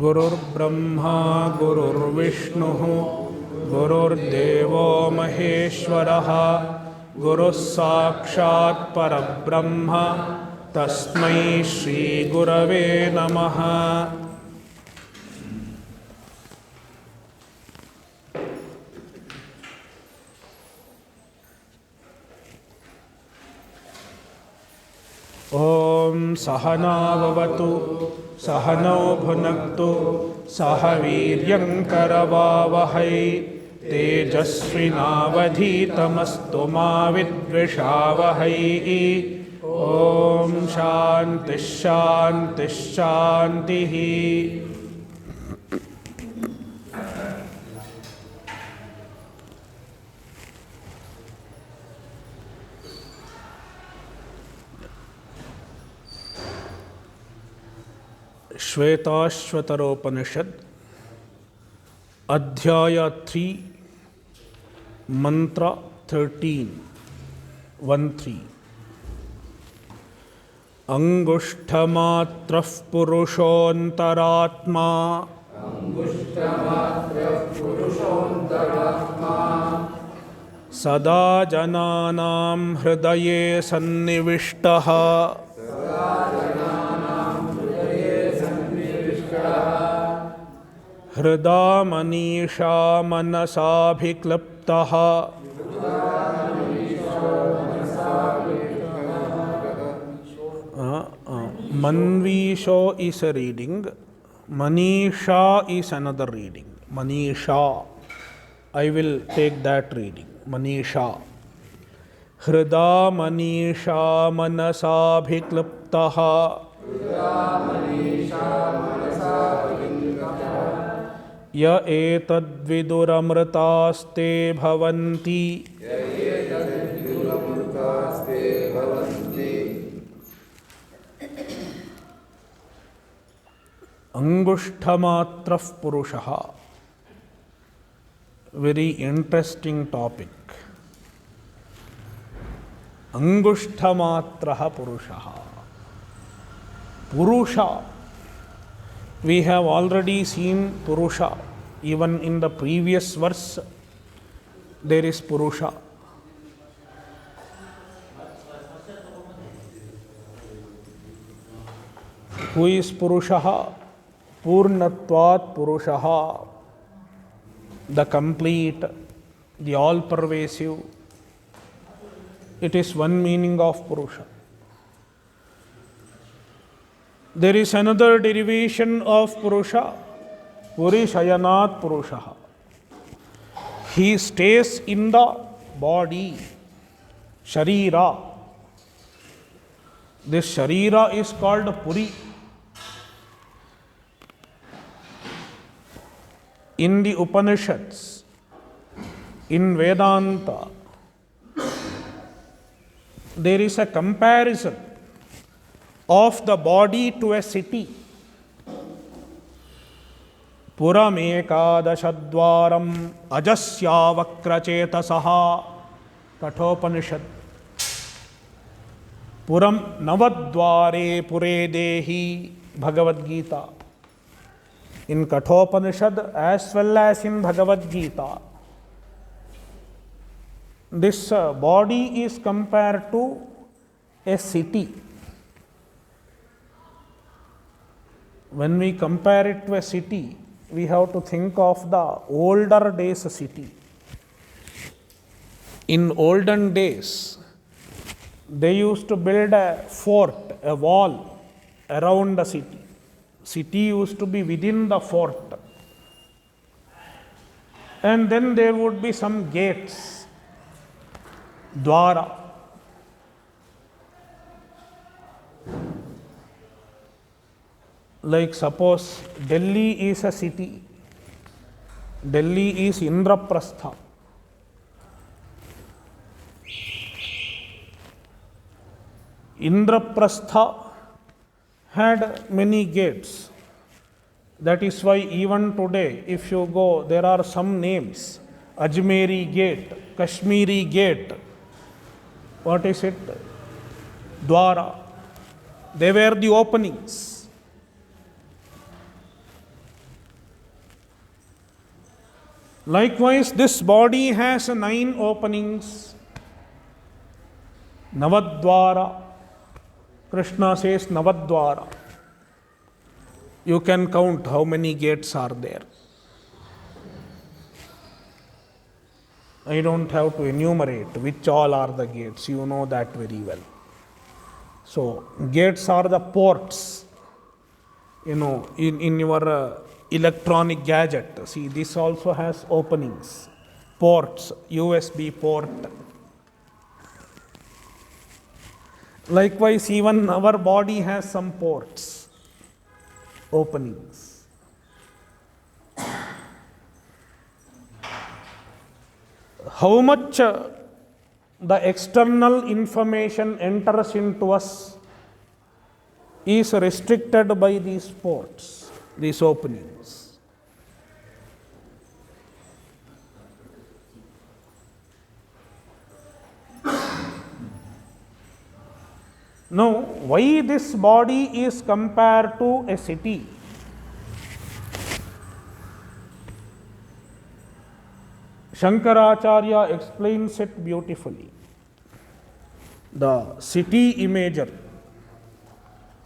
गुरुर्ब्रह्मा गुरुर्विष्णुः गुरुर्देवो महेश्वरः गुरुः साक्षात् परब्रह्म तस्मै श्रीगुरवे नमः। ॐ सहना भवतु सहनौ भुनक्तु सह वीर्यं करवावहै तेजस्विनावधीतमस्तु मा विद्विषावहै। ॐ शान्तिः शान्तिः शान्तिः। श्वेताश्वतरोपनिषद अध्याय 3 मंत्र 13 अंगुष्ठमात्रः पुरुषोऽन्तरात्मा सदा जनानां हृदये सन्निविष्टः हृदा Manisha मनसाभिक्लप्तः Manvisho is a reading, Manisha is another reading. Manisha, I will take that reading. Manisha. Hrida Manisha Manasabhikliptaha Ya etadviduramritaste bhavanti Angushthamatrah Purusha. Very interesting topic. Angushthamatrah Purusha. Purusha. We have already seen Purusha. Even in the previous verse, there is Purusha. Who is Purusha? Purnatvat Purusha. The complete, the all-pervasive. It is one meaning of Purusha. There is another derivation of Purusha, Purishayanat Purusha. He stays in the body, Sharira. This Sharira is called Puri. In the Upanishads, in Vedanta, there is a comparison of the body to a city. Puramekadashadvaram ajasya vakrachetasaha Kathopanishad. Puram navadvare pure dehi Bhagavad Gita. In Kathopanishad as well as in Bhagavad Gita, this body is compared to a city. When we compare it to a city, we have to think of the older days city. In olden days, they used to build a fort, a wall around the city. City used to be within the fort. And then there would be some gates, Dwara. Like suppose Delhi is a city. Delhi is Indraprastha. Indraprastha had many gates. That is why even today, if you go, there are some names. Ajmeri Gate, Kashmiri Gate. What is it? Dwara. They were the openings. Likewise, this body has 9 openings. Navadvara. Krishna says Navadvara. You can count how many gates are there. I don't have to enumerate which all are the gates. You know that very well. So, gates are the ports. In your electronic gadget. See, this also has openings. Ports, USB port. Likewise, even our body has some ports, openings. How much the external information enters into us is restricted by these ports, these openings. Now, why this body is compared to a city? Shankaracharya explains it beautifully. The city imager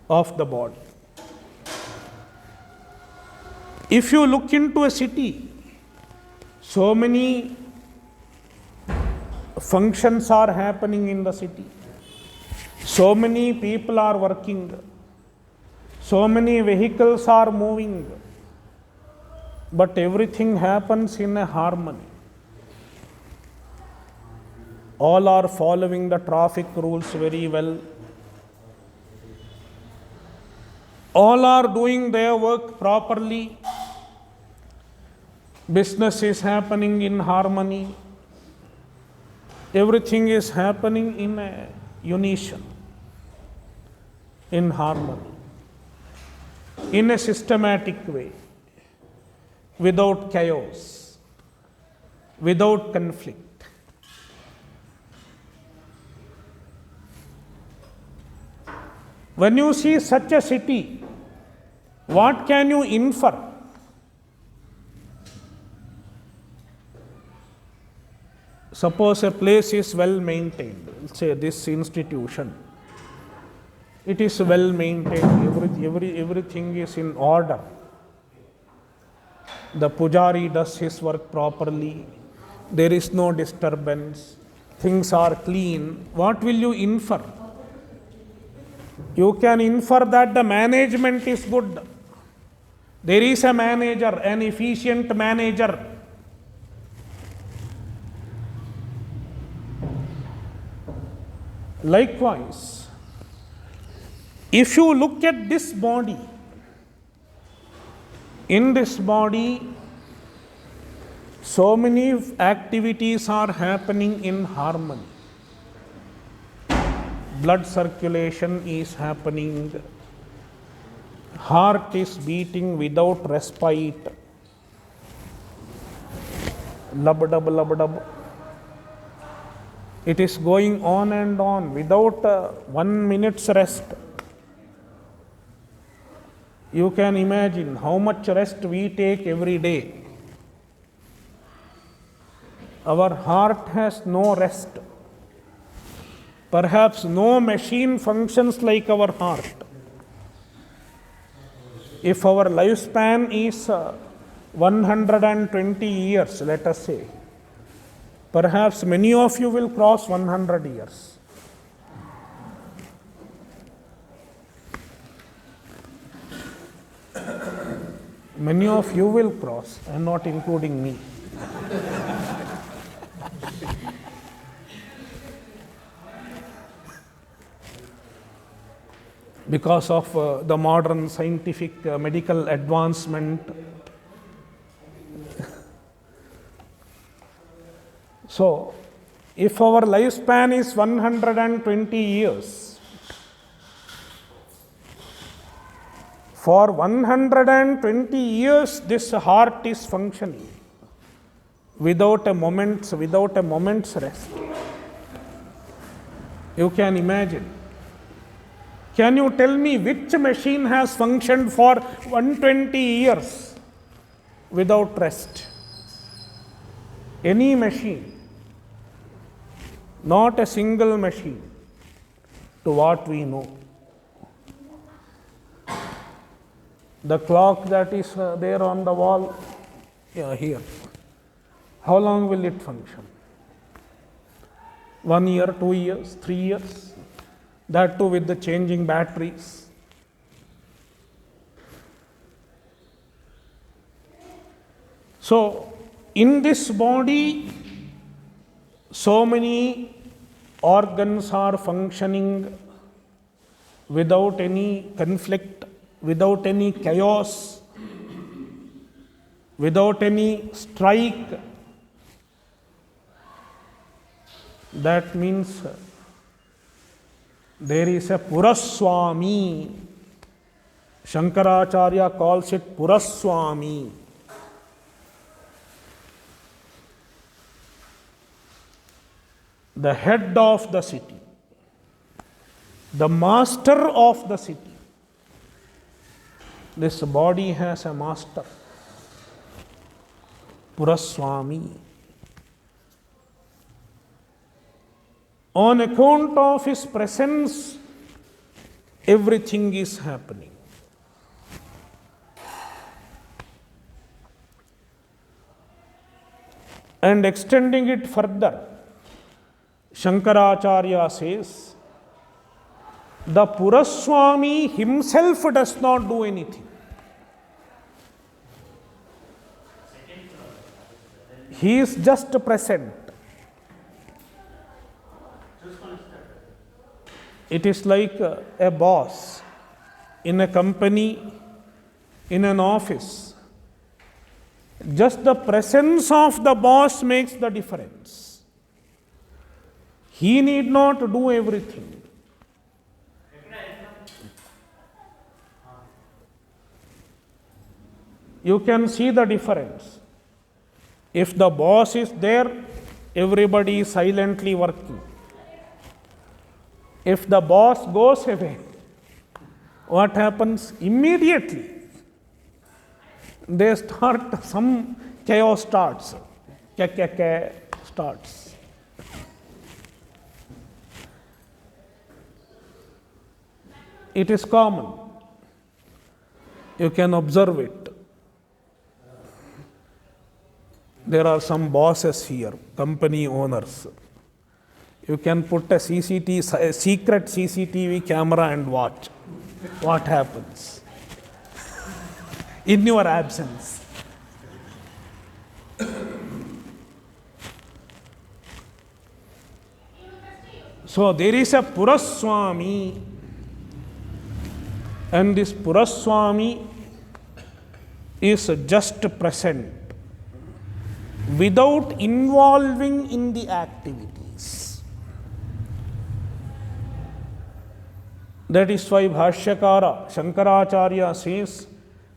of the body. If you look into a city, so many functions are happening in the city. So many people are working. So many vehicles are moving. But everything happens in a harmony. All are following the traffic rules very well. All are doing their work properly. Business is happening in harmony. Everything is happening in a unison, in harmony, in a systematic way, without chaos, without conflict. When you see such a city, what can you infer? Suppose a place is well maintained, say this institution, it is well maintained, everything is in order. The pujari does his work properly, there is no disturbance, things are clean. What will you infer? You can infer that the management is good. There is a manager, an efficient manager. Likewise, if you look at this body, in this body, so many activities are happening in harmony. Blood circulation is happening. Heart is beating without respite. Lub-dub, lub-dub. It is going on and on without 1 minute's rest. You can imagine how much rest we take every day. Our heart has no rest. Perhaps no machine functions like our heart. If our lifespan is 120 years, let us say, perhaps many of you will cross 100 years. Many of you will cross, and not including me. Because of the modern scientific medical advancement. So, if our lifespan is 120 years, for 120 years this heart is functioning without a moment's rest. You can imagine. Can you tell me which machine has functioned for 120 years without rest? any machine, not a single machine, to what we know. The clock that is there on the wall, here, how long will it function? 1 year, 2 years, 3 years? That too with the changing batteries. So, in this body, so many organs are functioning without any conflict, without any chaos, without any strike. That means there is a Puraswami. Shankaracharya calls it Puraswami. The head of the city, the master of the city. This body has a master, Puraswami. On account of his presence, everything is happening. And extending it further, Shankaracharya says, the Puraswami himself does not do anything. He is just present. It is like a boss in a company, in an office. Just the presence of the boss makes the difference. He need not do everything. You can see the difference. If the boss is there, everybody is silently working. If the boss goes away, what happens? Immediately, they start, some chaos starts. Starts. It is common. You can observe it. There are some bosses here, company owners. You can put a secret CCTV camera and watch what happens in your absence. So there is a Puraswami, and this Puraswami is just present without involving in the activities. That is why Bhashyakara, Shankaracharya says,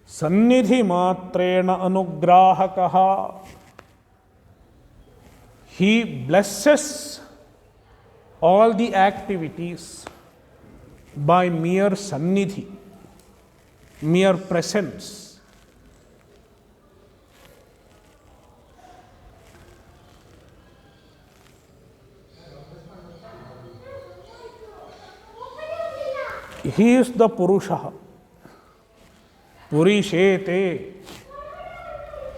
Sannidhi matrena anugrahakaha. He blesses all the activities by mere sannidhi, mere presence. He is the Purusha. Purishete.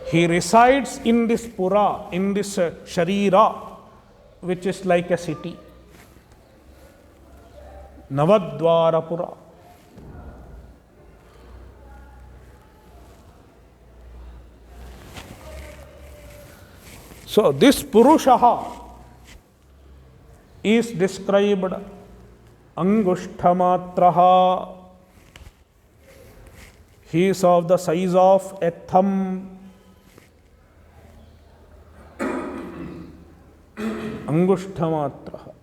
He resides in this Pura, in this Sharira, which is like a city. Navadvara Pura. So this Purusha is described Angushthamatraha. He is of the size of a thumb. Angushthamatraha.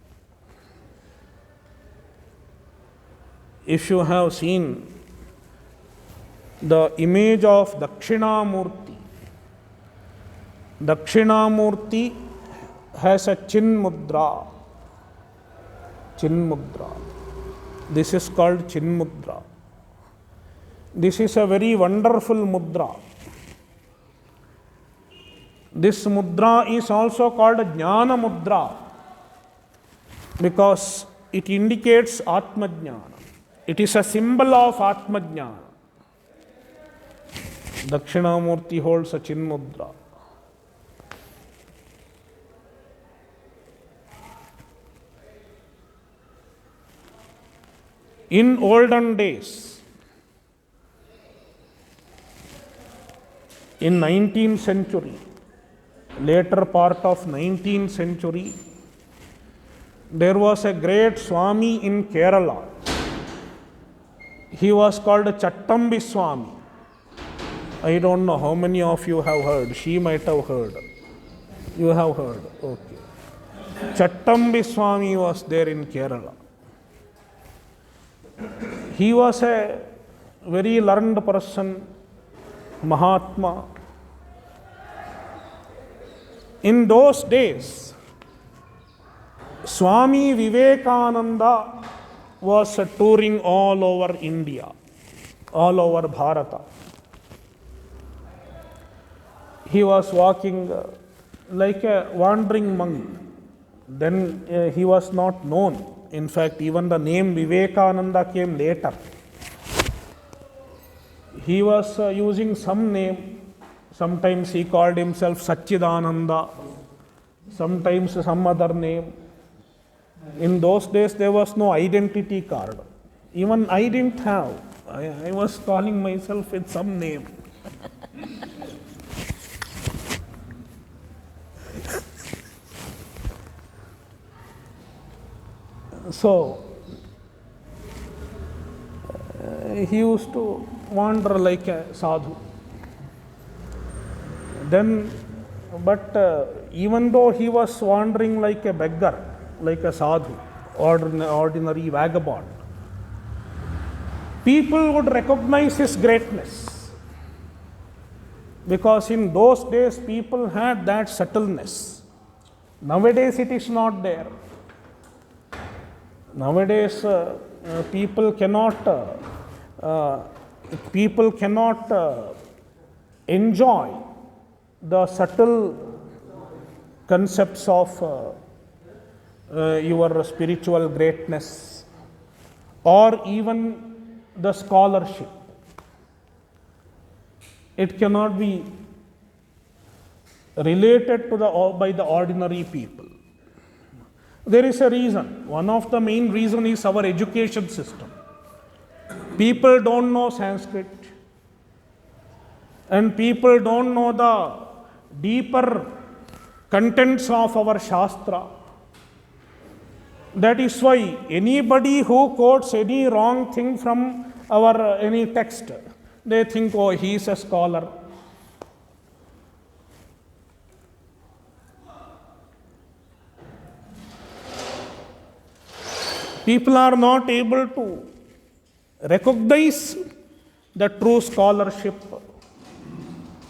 If you have seen the image of Dakshinamurti, Dakshinamurti has a chin mudra. Chin mudra. This is called chin mudra. This is a very wonderful mudra. This mudra is also called Jnana Mudra because it indicates Atma Jnana. It is a symbol of Atma Jnana. Dakshinamurti holds a Chin Mudra. In olden days, in 19th century, later part of 19th century, there was a great Swami in Kerala. He was called Chattambi Swami. I don't know how many of you have heard. She might have heard. You have heard. Okay. Chattambi Swami was there in Kerala. He was a very learned person, Mahatma. In those days, Swami Vivekananda was touring all over India, all over Bharata. He was walking like a wandering monk. Then he was not known. In fact, even the name Vivekananda came later. He was using some name. Sometimes he called himself Satchidananda, sometimes some other name. In those days, there was no identity card. Even I didn't have. I was calling myself with some name. So, he used to wander like a sadhu. Then, but even though he was wandering like a beggar, like a sadhu, ordinary vagabond, people would recognize his greatness. Because in those days, people had that subtleness. Nowadays, it is not there. Nowadays, people cannot enjoy the subtle concepts of your spiritual greatness or even the scholarship. It cannot be related to by the ordinary people. There is a reason. One of the main reasons is our education system. People don't know Sanskrit, and people don't know the deeper contents of our Shastra. That is why anybody who quotes any wrong thing from our any text, they think, oh, he is a scholar. People are not able to recognize the true scholarship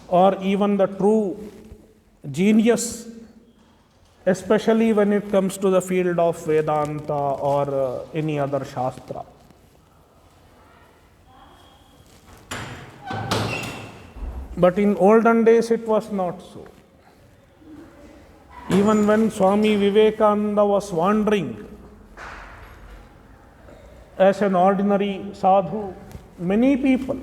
or even the true genius, especially when it comes to the field of Vedanta or any other Shastra. But in olden days, it was not so. Even when Swami Vivekananda was wandering as an ordinary sadhu, many people,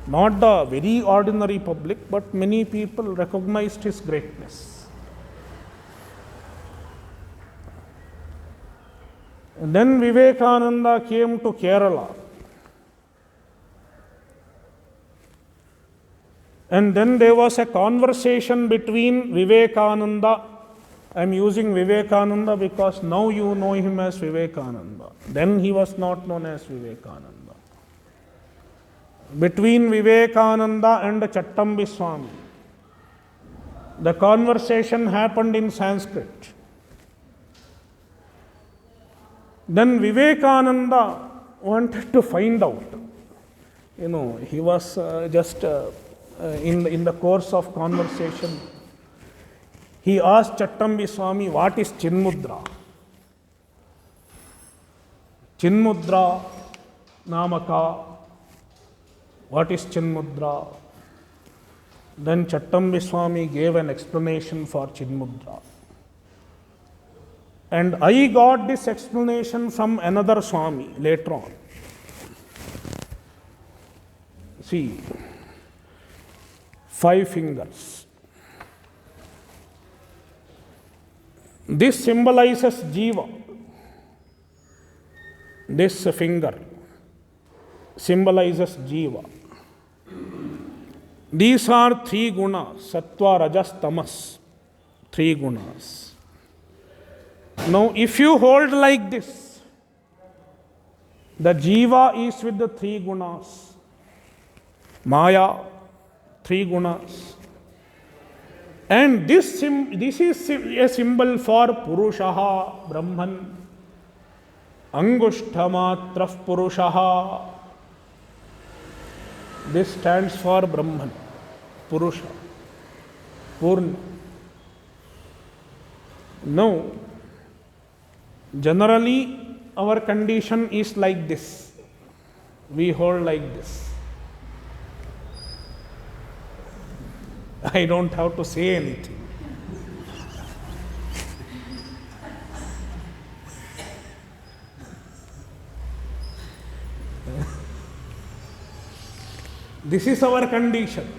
not the very ordinary public, but many people recognized his greatness. And then Vivekananda came to Kerala. And then there was a conversation between Vivekananda. I am using Vivekananda because now you know him as Vivekananda. Then he was not known as Vivekananda. Between Vivekananda and Chattambi Swami. The conversation happened in Sanskrit. Then Vivekananda wanted to find out. He was just in the course of conversation, he asked Chattambi Swami, what is Chinmudra? Chinmudra Namaka. What is Chinmudra? Then Chattambi Swami gave an explanation for Chinmudra. And I got this explanation from another Swami later on. See, 5 fingers. This symbolizes Jiva. This finger symbolizes Jiva. These are 3 gunas, sattva, rajas, tamas. 3 gunas. Now, if you hold like this, the Jiva is with the 3 gunas. Maya, 3 gunas. And this is a symbol for Purusha, Brahman. Angushthamatraf Purusha. This stands for Brahman, Purusha, Purna. Now, generally our condition is like this. We hold like this. I don't have to say anything. This is our condition.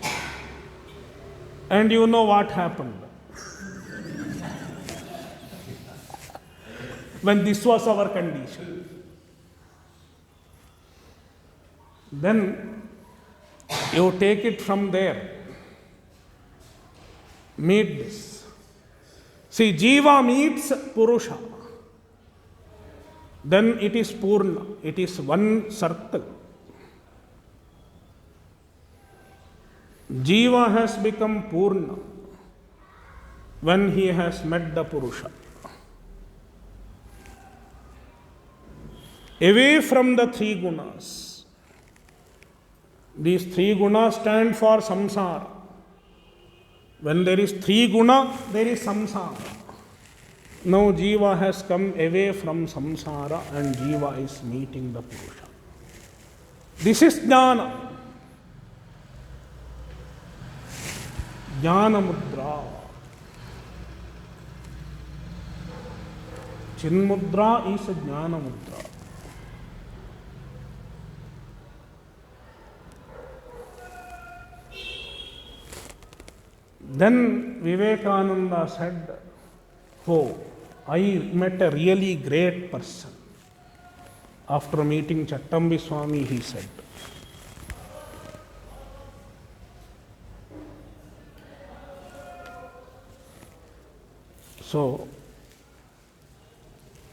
And you know what happened. When this was our condition, then you take it from there. Meet this. See, Jiva meets Purusha. Then it is Purna. It is one circle. Jiva has become Purna when he has met the Purusha. Away from the 3 gunas. These 3 gunas stand for samsara. When there is 3 guna, there is samsara. Now Jiva has come away from samsara and Jiva is meeting the Purusha. This is jnana. Jnana mudra. Chinmudra is a jnana mudra. Then Vivekananda said, oh, I met a really great person. After meeting Chattambi Swami, he said. So,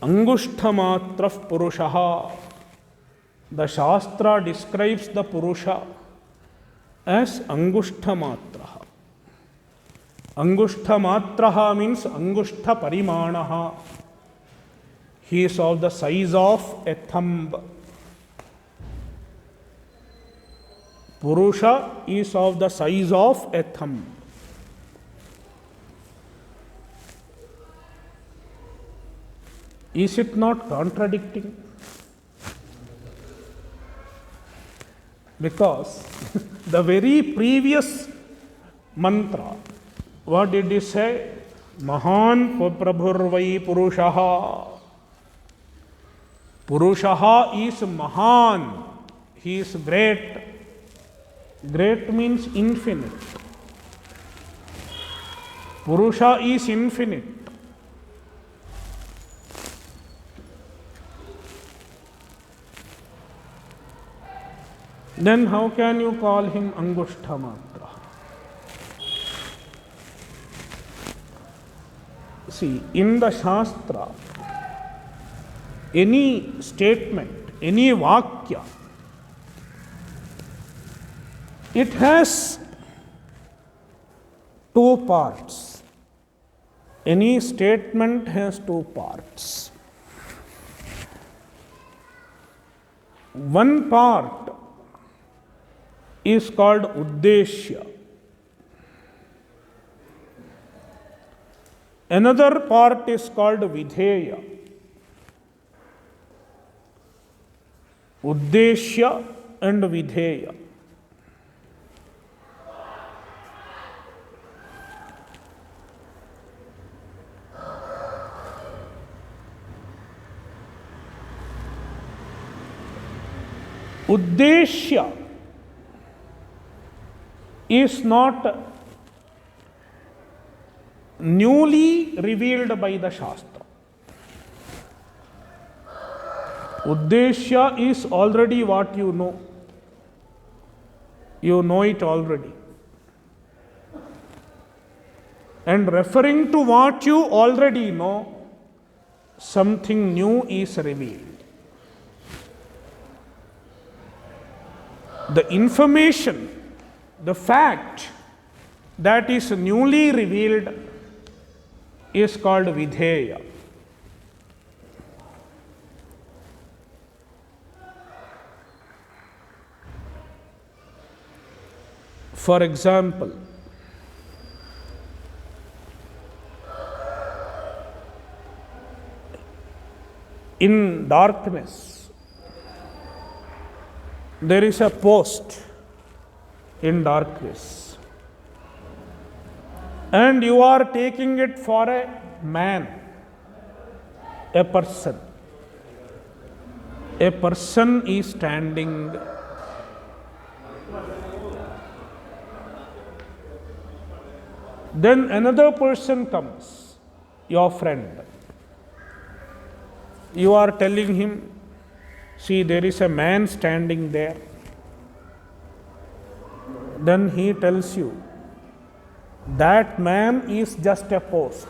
Angushthamatraf Purusha. The Shastra describes the Purusha as Angushthamatraha. Angushthamatraha means Angushta Parimanaha. He is of the size of a thumb. Purusha is of the size of a thumb. Is it not contradicting? Because the very previous mantra, what did he say? Mahan Prabhurvai Purushaha. Purushaha is Mahan. He is great. Great means infinite. Purusha is infinite. Then how can you call him Angushtamatra? See, in the Shastra, any statement, any Vakya, it has 2 parts. Any statement has 2 parts. One part is called Uddeshya. Another part is called Vidheya. Uddeshya and Vidheya. Uddeshya is not newly revealed by the Shastra. Uddeshya is already what you know. You know it already. And referring to what you already know, something new is revealed. The information, the fact that is newly revealed is called Vidheya. For example, in darkness, there is a post in darkness, and you are taking it for a man, a person. A person is standing. Then another person comes, your friend. You are telling him, see, there is a man standing there. Then he tells you, that man is just a post.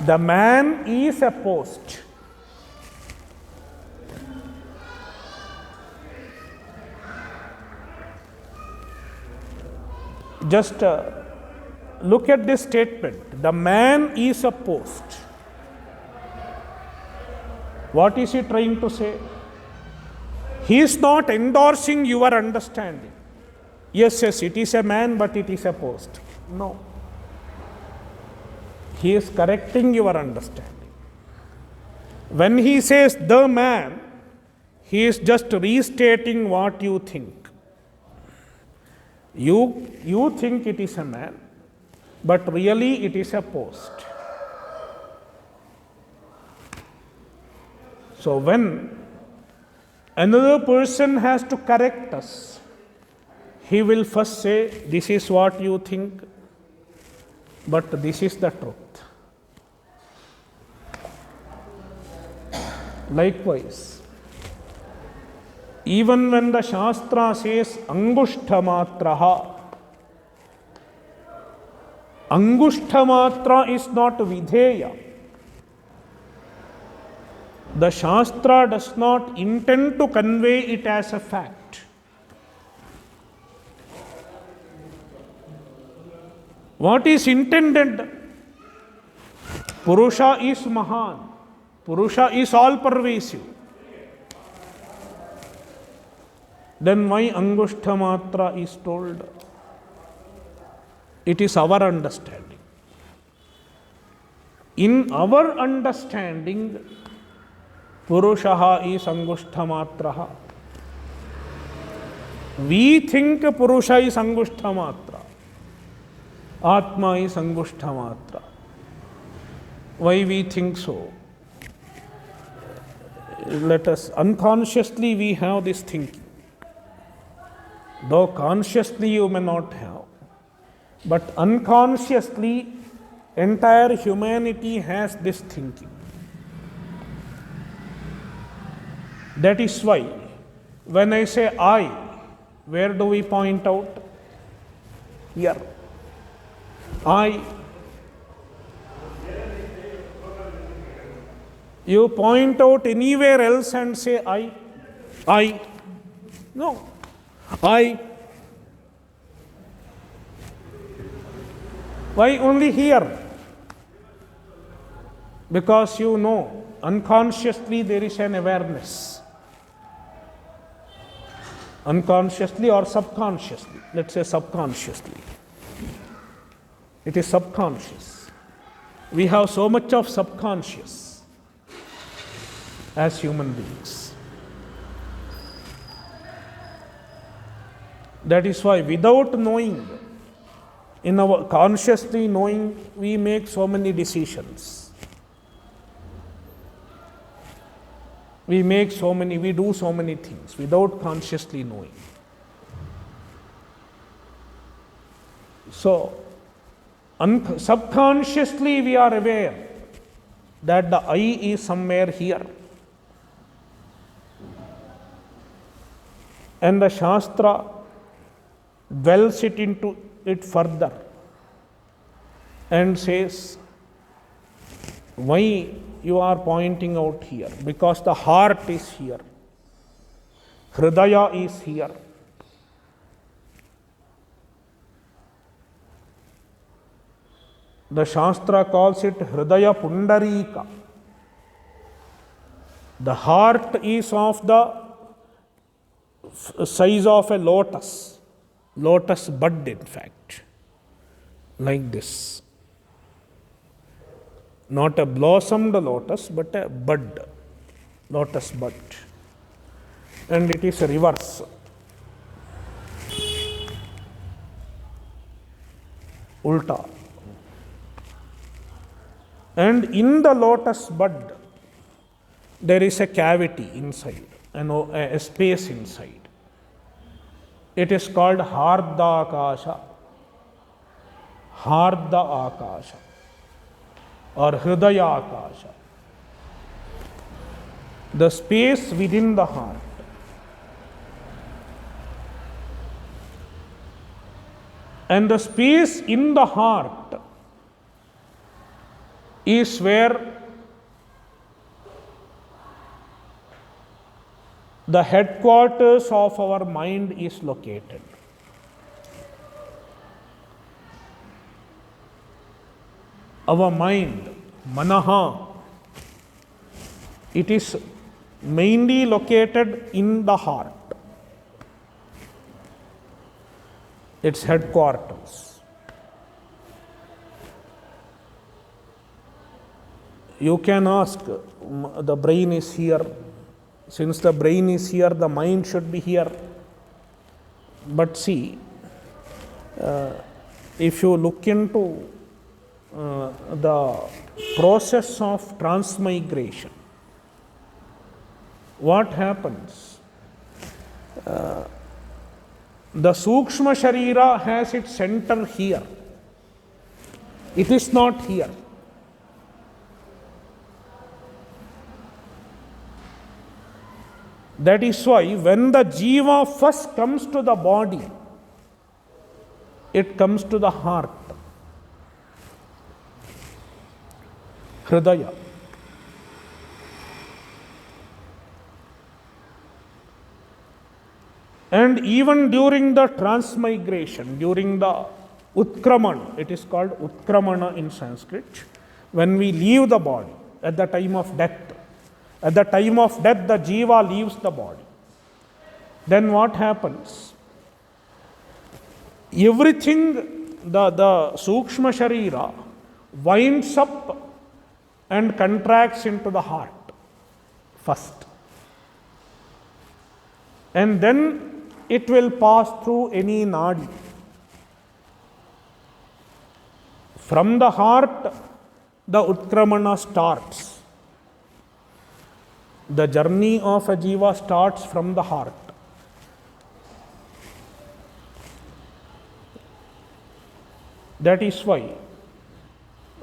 The man is a post. Just look at this statement. The man is a post. What is he trying to say? He is not endorsing your understanding. Yes, it is a man, but it is a post. No. He is correcting your understanding. When he says the man, he is just restating what you think. You think it is a man, but really it is a post. So when another person has to correct us, he will first say, this is what you think, but this is the truth. Likewise, even when the Shastra says Angushthamatraha, Angushtamatra is not Vidheya. The Shastra does not intend to convey it as a fact. What is intended? Purusha is Mahan. Purusha is all pervasive. Then why Angushtamatra is told? It is our understanding. In our understanding, Purushaha is Angushthamatraha. We think Purusha is Angushtamatra. Atma is Angushtamatra. Why we think so? Let us, unconsciously we have this thinking. Though consciously you may not have. But unconsciously, entire humanity has this thinking. That is why, when I say I, where do we point out? Here. I. You point out anywhere else and say I. I. No. I. Why only here? Because you know, unconsciously there is an awareness. Unconsciously or subconsciously. Let's say subconsciously. It is subconscious. We have so much of subconscious as human beings. That is why without knowing, in our consciously knowing, we make so many decisions. we do so many things without consciously knowing. So, subconsciously we are aware that the I is somewhere here. And the Shastra dwells it into it further and says, why you are pointing out here? Because the heart is here. Hridaya is here. The Shastra calls it Hridaya Pundarika. The heart is of the size of a lotus bud, in fact, like this. Not a blossomed lotus, but a bud, lotus bud. And it is reverse. Ulta. And in the lotus bud, there is a cavity inside, a space inside. It is called Hardha Akasha, Hardha Akasha, or Hridaya Akasha. The space within the heart. And the space in the heart is where the headquarters of our mind is located. Our mind, manaha, it is mainly located in the heart, its headquarters. You can ask, the brain is here. Since the brain is here, the mind should be here. But see, if you look into the process of transmigration, what happens? The Sukshma Sharira has its center here. It is not here. That is why when the Jiva first comes to the body, it comes to the heart, Hridaya. And even during the transmigration, during the Utkramana, it is called Utkramana in Sanskrit, when we leave the body at the time of death. At the time of death, the Jiva leaves the body. Then what happens? Everything, the Sukshma Sharira winds up and contracts into the heart first. And then it will pass through any nadi. From the heart, the Utkramana starts. The journey of a Jiva starts from the heart. That is why,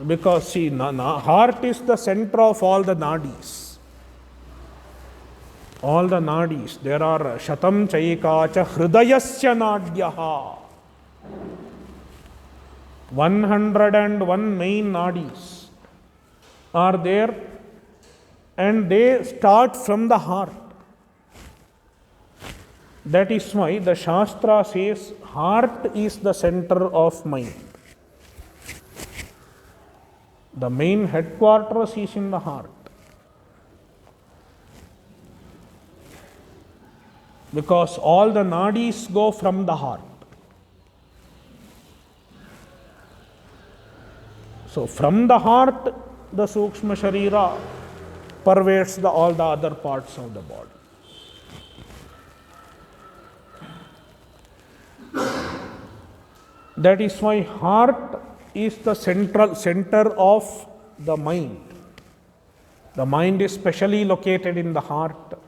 because see, heart is the center of all the nadis. All the nadis. There are Shatam Chaikacha Hridayasya Nadyaha. 101 main nadis are there, and they start from the heart. That is why the Shastra says heart is the center of mind. The main headquarters is in the heart. Because all the nadis go from the heart. So from the heart, the Sukshma Sharira pervades all the other parts of the body. That is why heart is the center of the mind. The mind is specially located in the heart.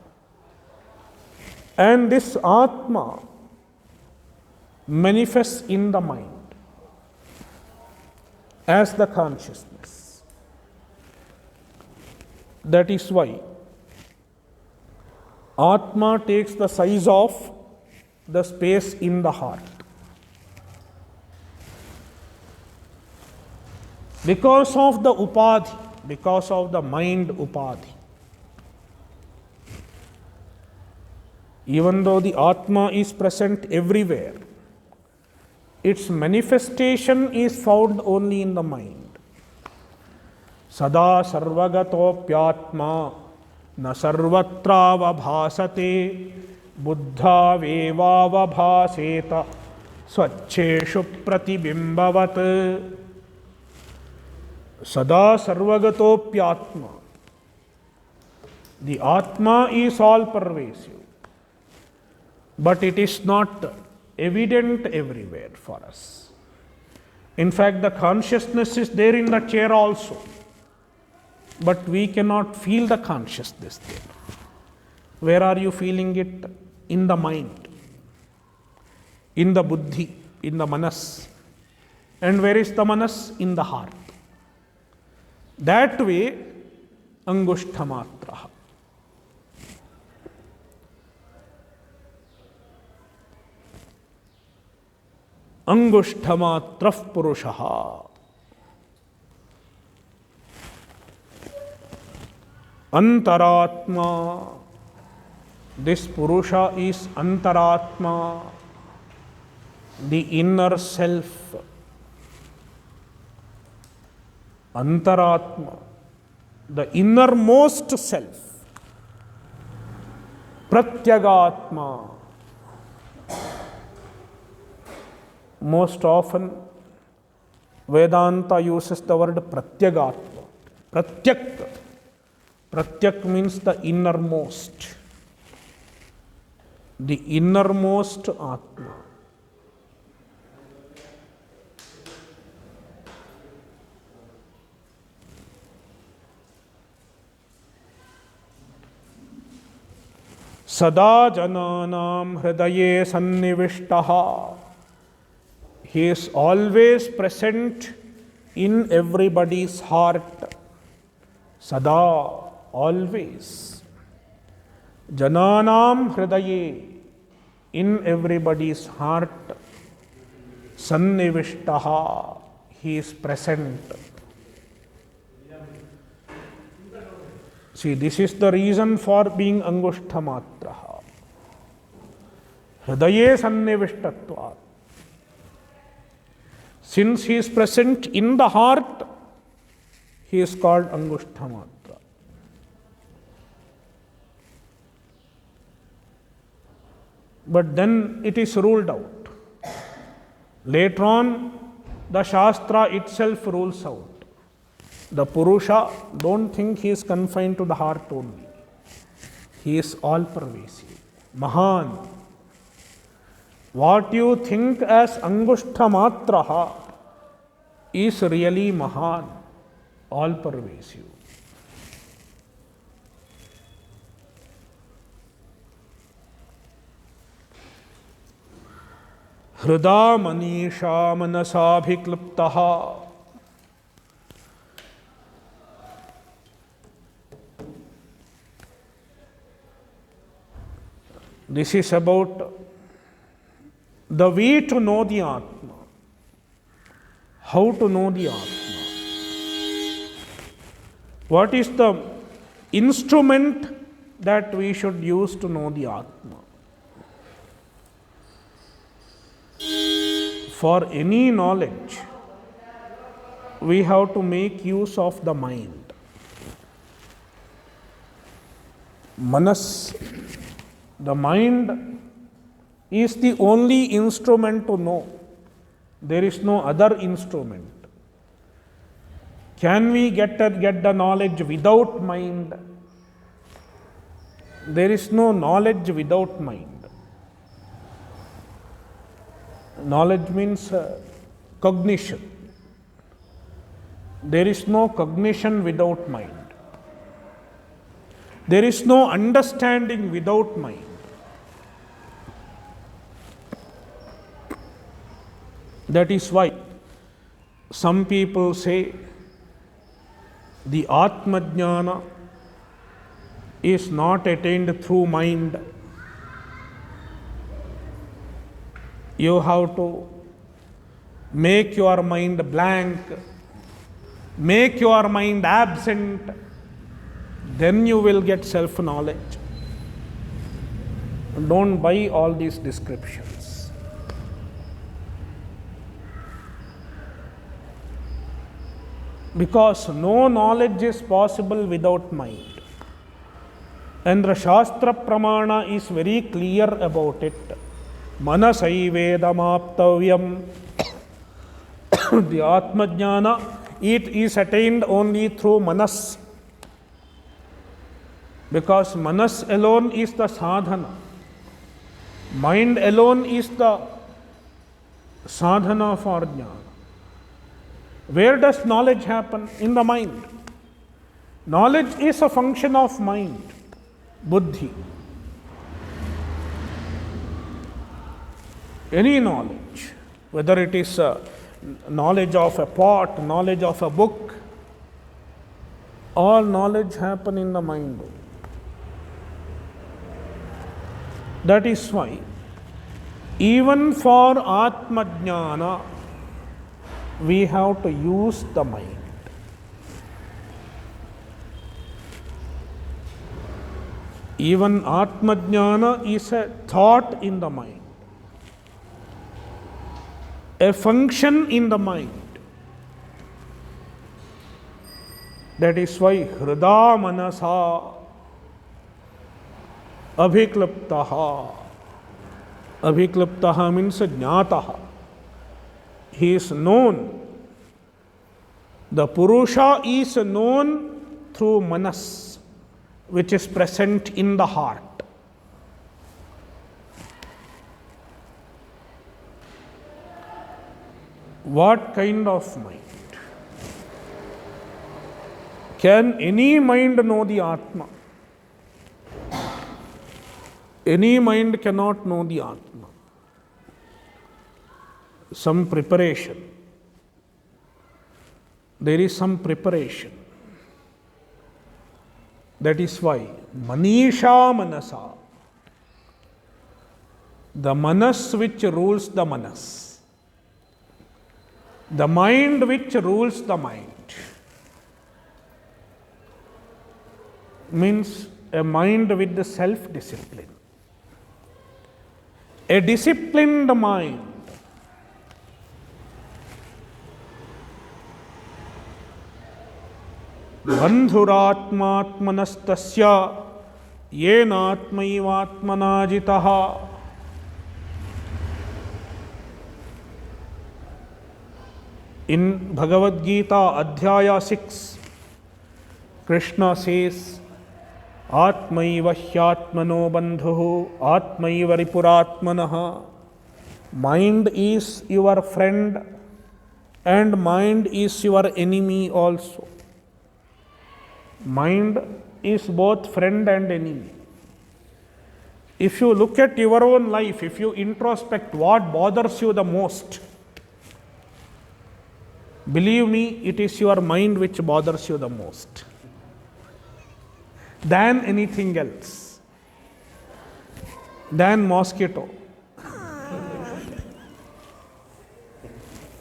And this Atma manifests in the mind as the consciousness. That is why Atma takes the size of the space in the heart. Because of the upadhi, because of the mind upadhi. Even though the Atma is present everywhere, its manifestation is found only in the mind. Sada sarvagatopyatma na sarvatra vabhasate buddha veva vabhaseta swacheshu pratibimbavat. Sada sarvagatopyatma. The Atma is all pervasive, but it is not evident everywhere for us. In fact, the consciousness is there in the chair also, but we cannot feel the consciousness there. Where are you feeling it? In the mind, in the buddhi, in the manas. And where is the manas? In the heart. That way, angushthamatraha. Angushthamatrah Purushaha. Antaratma. This Purusha is Antaratma, the inner self. Antaratma, the innermost self. Pratyagatma. Most often, Vedanta uses the word pratyagatma. Pratyak. Pratyak means the innermost. The innermost Atma. Sada jananam hridaye sannivishtaha. He is always present in everybody's heart. Sada, always. Jananam hridaye, in everybody's heart. Sannivishtaha, he is present. See, this is the reason for being angushthamatraha. Hridaye sannivishtatvat. Since he is present in the heart, he is called angushtamatra. But then it is ruled out. Later on, the Shastra itself rules out. The Purusha, don't think he is confined to the heart only. He is all pervasive. Mahan. What you think as angushthamatraha is really Mahan, all pervasive. Hrida manisha manasabhikliptaha. This is about the way to know the Atma. How to know the Atma? What is the instrument that we should use to know the Atma? For any knowledge, we have to make use of the mind. Manas, the mind is the only instrument to know. There is no other instrument. Can we get the knowledge without mind? There is no knowledge without mind. Knowledge means cognition. There is no cognition without mind. There is no understanding without mind. That is why some people say the Atma Jnana is not attained through mind. You have to make your mind blank, make your mind absent, then you will get self-knowledge. Don't buy all these descriptions. Because no knowledge is possible without mind. And the Shastra Pramana is very clear about it. Manasaivedamaptavyam. The Atma Jnana, it is attained only through Manas. Because Manas alone is the sadhana. Mind alone is the sadhana for Jnana. Where does knowledge happen? In the mind. Knowledge is a function of mind, buddhi. Any knowledge, whether it is knowledge of a pot, knowledge of a book, all knowledge happen in the mind. That is why even for Atma Jnana we have to use the mind. Even Atma Jnana is a thought in the mind, a function in the mind. That is why Hrida Manasa Abhikliptaha. Abhikliptaha means Jnataha. He is known. The Purusha is known through Manas, which is present in the heart. What kind of mind? Can any mind know the Atma? Any mind cannot know the Atma. Some preparation. There is some preparation. That is why Manisha Manasa, the Manas which rules the Manas, the mind which rules the mind, means a mind with the self-discipline. A disciplined mind Bandhuratmatmanastasya yenatmaivatmana jitaha. In Bhagavad Gita, Adhyaya 6, Krishna says, Atmaiva hyatmano bandhuhu atmaiva ripuratmanaha. Mind is your friend and mind is your enemy also. Mind is both friend and enemy. If you look at your own life, if you introspect what bothers you the most, believe me, it is your mind which bothers you the most than anything else, than mosquito.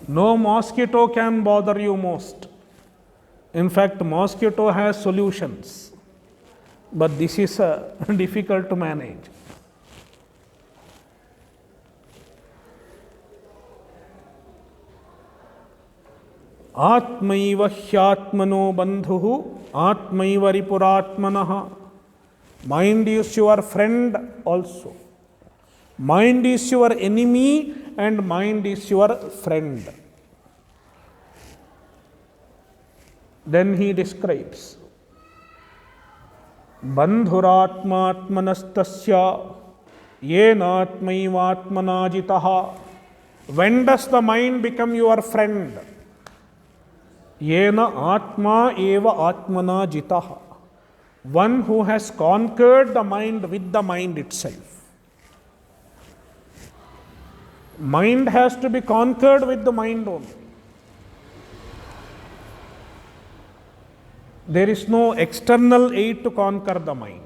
No mosquito can bother you most. In fact, mosquito has solutions, but this is difficult to manage. Atmaiva hyatmano bandhuhu atmaiva ripuratmanaha. Mind is your friend also. Mind is your enemy and mind is your friend. Then he describes Bandhuratmatmanastasya yenatmaivatmana jitaha. When does the mind become your friend? Yena atma eva atmana jitaha. One who has conquered the mind with the mind itself. Mind has to be conquered with the mind only. There is no external aid to conquer the mind.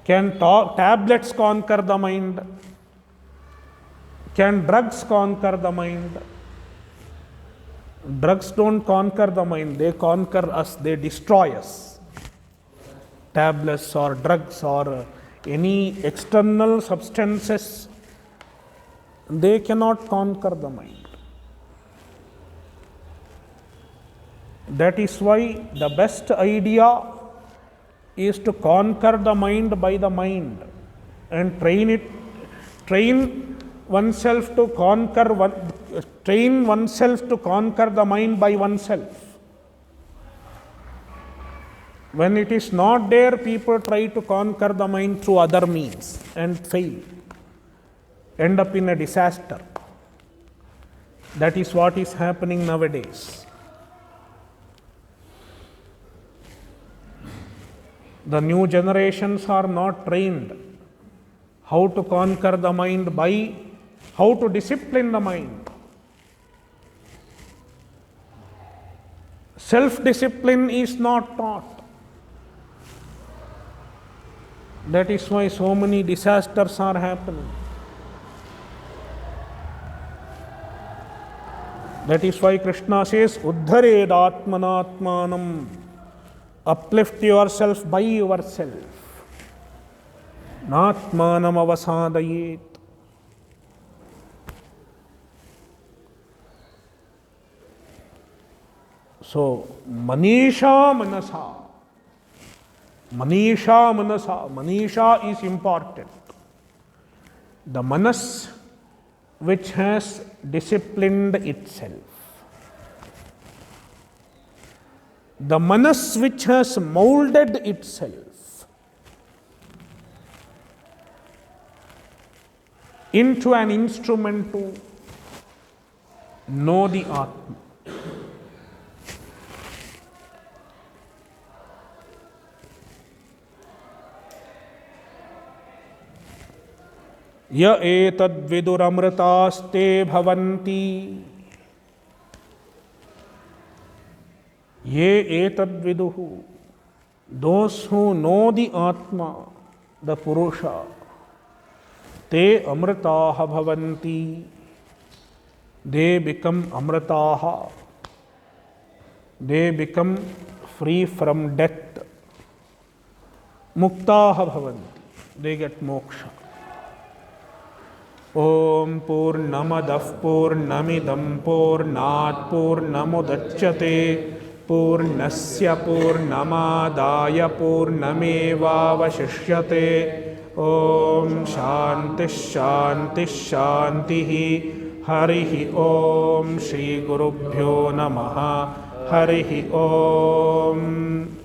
Can tablets conquer the mind? Can drugs conquer the mind? Drugs don't conquer the mind, they conquer us, they destroy us. Tablets or drugs or any external substances, they cannot conquer the mind. That is why the best idea is to conquer the mind by the mind and train oneself to conquer the mind by oneself. When it is not there, people try to conquer the mind through other means and fail, end up in a disaster. That is what is happening nowadays. The new generations are not trained how to conquer the mind by how to discipline the mind. Self-discipline is not taught. That is why so many disasters are happening. That is why Krishna says, Uddhared Atmanatmanam. Uplift yourself by yourself. Natmanam avasadayet. So, Manisha Manasa. Manisha is important. The Manas which has disciplined itself. The Manas which has molded itself into an instrument to know the Atma. Ya etad viduramritaste bhavanti. Ye etad viduhu. Those who know the Atma, the Purusha, te amritaha bhavanti. They become amritaha. They become free from death. Muktaha bhavanti. They get moksha. Om Purnamadah Purnamidam Purnat Purnamudachyate Purnasya Purnamadaya Purnamevavashishyate. Om Shanti Shanti Shanti. Harihi Om Shri Gurubhyo Namaha. Harihi Om.